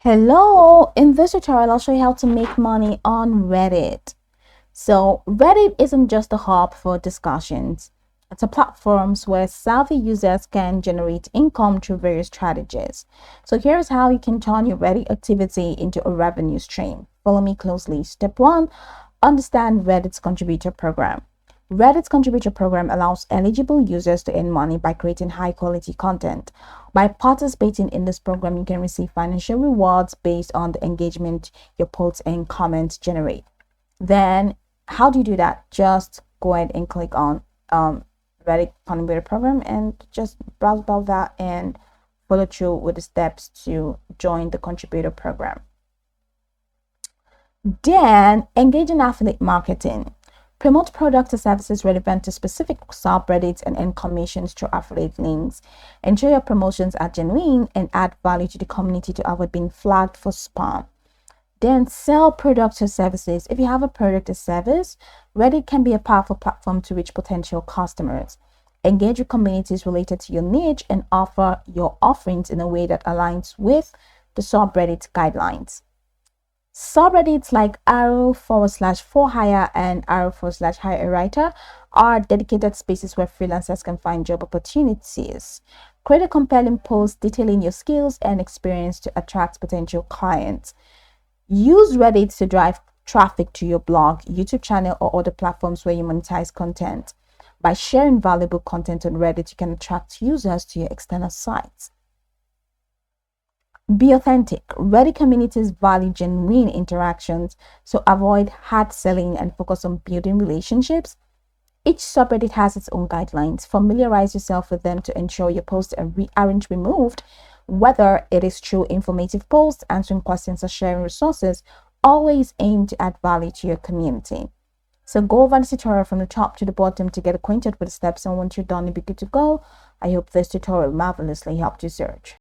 Hello, in this tutorial I'll show you how to make money on Reddit. So Reddit isn't just a hub for discussions. It's a platform where savvy users can generate income through various strategies. So here's how you can turn your Reddit activity into a revenue stream. Follow me closely. Step 1, understand Reddit's contributor program. Reddit's contributor program allows eligible users to earn money by creating high quality content. By participating in this program, you can receive financial rewards based on the engagement your posts and comments generate. Then, how do you do that? Just go ahead and click on Reddit contributor program and just browse about that and follow through with the steps to join the contributor program. Then, engage in affiliate marketing. Promote products or services relevant to specific subreddits and earn commissions through affiliate links. Ensure your promotions are genuine and add value to the community to avoid being flagged for spam. Then sell products or services. If you have a product or service, Reddit can be a powerful platform to reach potential customers. Engage with communities related to your niche and offer your offerings in a way that aligns with the subreddit guidelines. Subreddits like r/4hire and r/hire a writer are dedicated spaces where freelancers can find job opportunities. Create a compelling post detailing your skills and experience to attract potential clients. Use Reddit to drive traffic to your blog, YouTube channel, or other platforms where you monetize content. By sharing valuable content on Reddit, you can attract users to your external sites. Be authentic. Reddit communities value genuine interactions, so avoid hard selling and focus on building relationships. Each subreddit has its own guidelines. Familiarize yourself with them to ensure your posts aren't removed. Whether it is through informative posts, answering questions, or sharing resources, always aim to add value to your community. So go over the tutorial from the top to the bottom to get acquainted with the steps, and once you're done, you'll be good to go. I hope this tutorial marvelously helped you search.